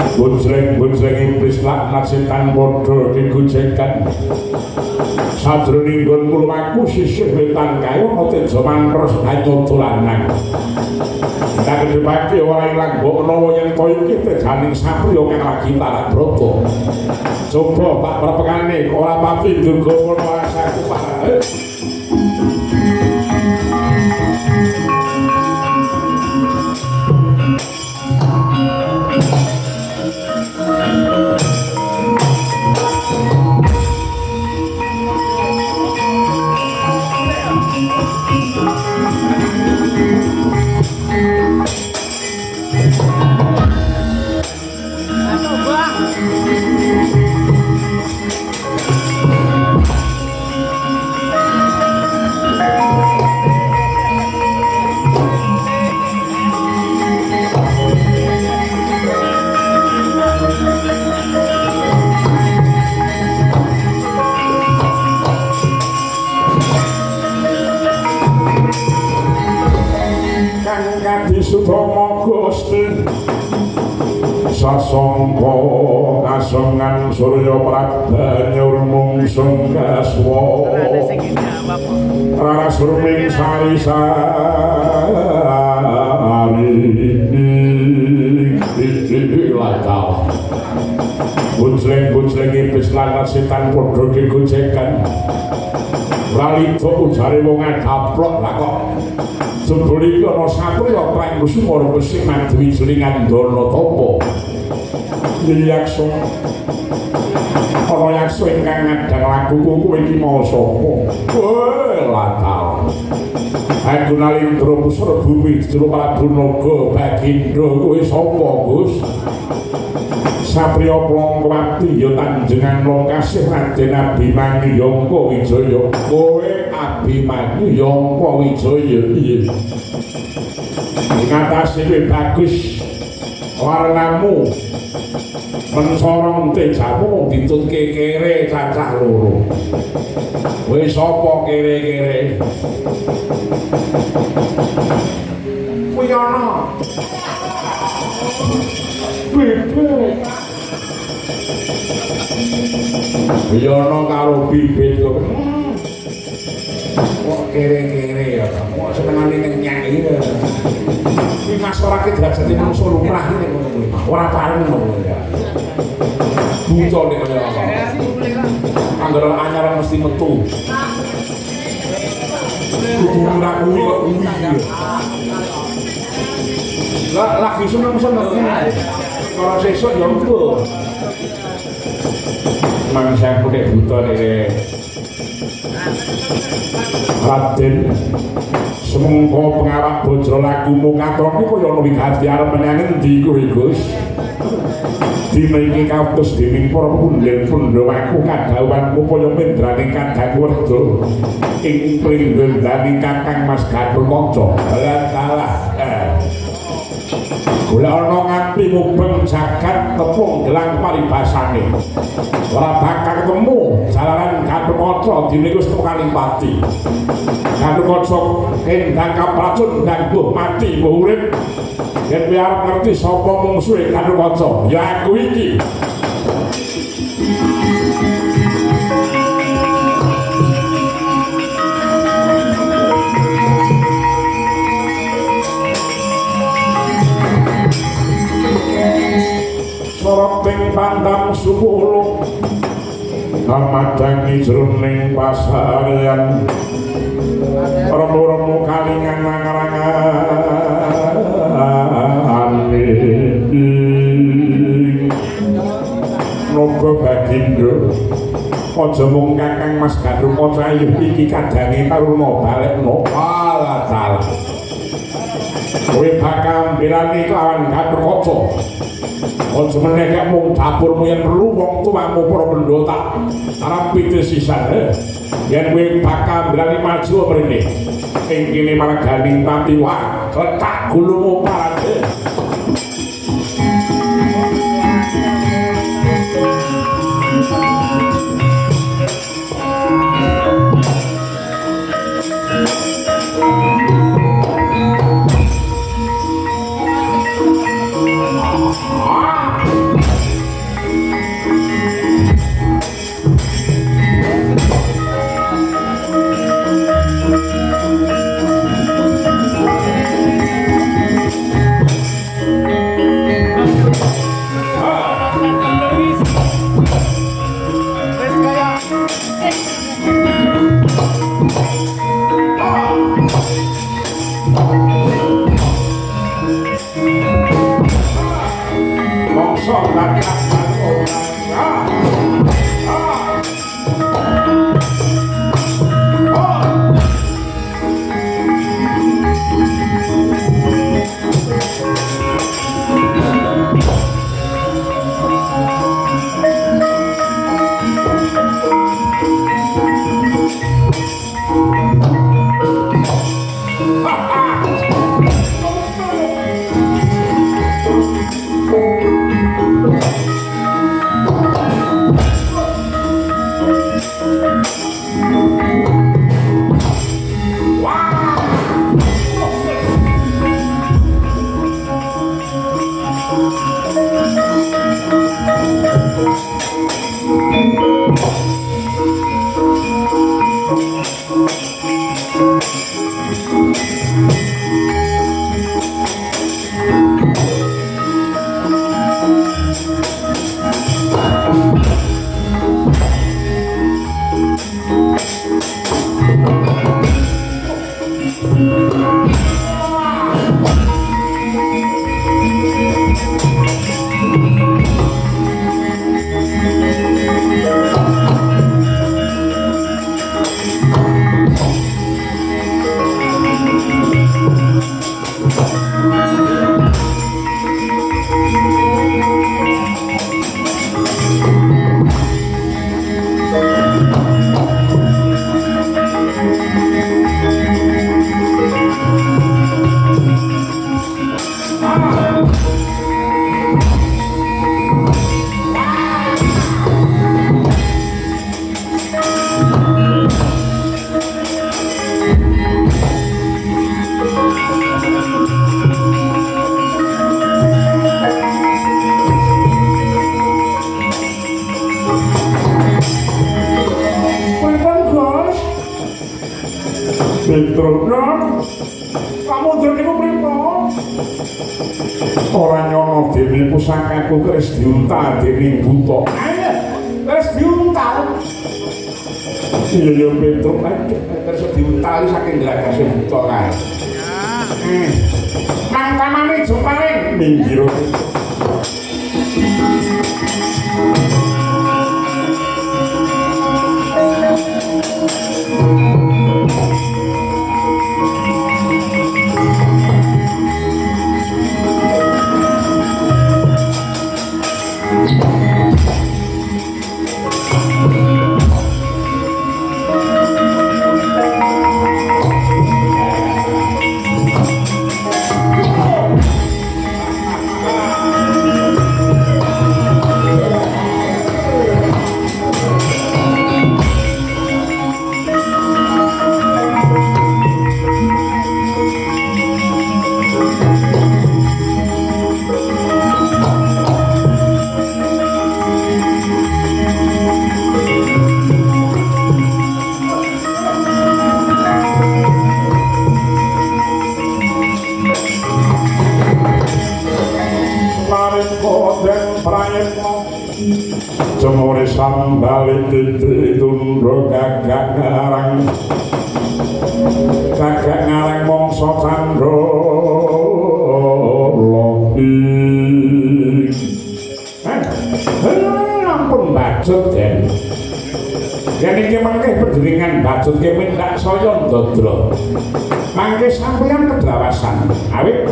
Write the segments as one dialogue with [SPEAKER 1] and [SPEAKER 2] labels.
[SPEAKER 1] Bojreng-bojreng iblis laknat setan padha digojekan. Sajroning nggon lumaku sisih wetan kae ana teja mantros hanyata lanang. Kadhepake ora ilang mbok menawa yen kaya iki tejaning sapriya kang lagi Parabrata. Coba Pak perpekane ora pati durga ngono asaku Pak. Sutama Gusti sasangka kasengan Surya Prabanyur mungsung kaswa raras ruming sari lakal bujreng-bujreng iblis lan setan padha digojekan lalita ujare wong adaplok lah kok jebul iki ana sapriya prangku sumara besi mandwi julingan dana tapa yaksa ana yaksa ingkang ngadang lakuku kowe iki mau sapa latal aku nalindra pusara bumi jero Prabu Naga Bagindo kowe sapa Gus sapriya plongkowati ya tanjengan lokasih Raden Abimanyu Yangka Wijaya kowe Abimanyu Yangka Wijaya piye ngatasi kowe bagus warnamu mensorong tejamu ditutke kere cacah loro kowe sapa kere-kere kuwi ana bibit Yono karo bibit kok kere-kere ya kamu senengane nyai iki mas ora ki derajate manungsa lumrah iki ngono kuwi ora pareng ngono ya buta nek kaya apa anggere anyar mesti metu kudu ora kuwi kok kuwi lagi seneng-seneng kalau sesuk ya mbuh mangsa kudu buta nek Raden semengko pengarap bojro lagumu katon iki kaya wigati arep menyang endi kowe Gus dina iki kautus dening para punden Pandhawaku kadhawuhanmu kaya mendraning Kadang Werda ing pringgendani Kakang Mas Gatotkaca dalah kula ana nganti mubeng jagat tepung gelang paribasane ora bakal ketemu jalaran Gatotkaca dene wis kali pati Gatotkaca kendang kapracun dan mbuh mati mbuh urip yen kowe arep ngerti sapa mungsuhe Gatotkaca ya aku iki soroping pandang supuluh amadangi jroning pasarean remu-remu kalingan nangarangan Naga Bagindo aja mung Kakang Mas Gatotkaca iki kadange taruna balekno ala taala kowe bakal mbelani kelawan Gatotkaca aja meneh gak mung dapurmu yen perlu wong tuamu para pendota arep pite sisan yen kowe bakal berani maju mrene ing kene marganing pati wah letak gulumu parade Petronon kamu niku pripun ora nyono dene pusakaku wis diuntal dening buta wis diuntal iya Petro terus diuntal saking grakase buta kae mangkamane joparing minggir Semore sambale ditunduk gagak ngarang mongso candra lopi ampun bajut den yen iki mengke pedringan bajut ke mindak saya ndodro mangke sampeyan kedrawasan awit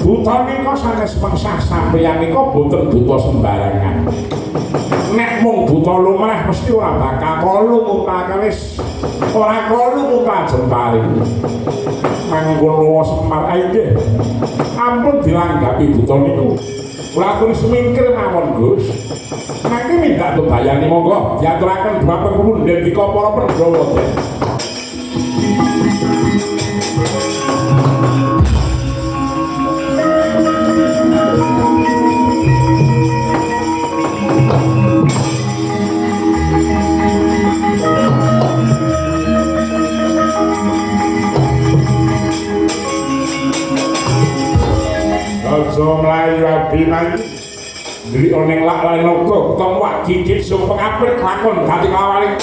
[SPEAKER 1] buta nika sanes pengsah sampeyan nika boten buta sembarangan nek mung buta lumrah mesti ora bakal kalu mungkalis ora kalu mungka jemparing mangkono Semar ae ampun dilanggapi buta niku kula aturi semingkir mawon Gus mangke mindak bebayani monggo diaturaken dhumateng pundhen dika para Pandhawa aja mlayu abinan diri oneng lak lenogo ketemu wak gigit sumpeng apir kelakon dadi kawaling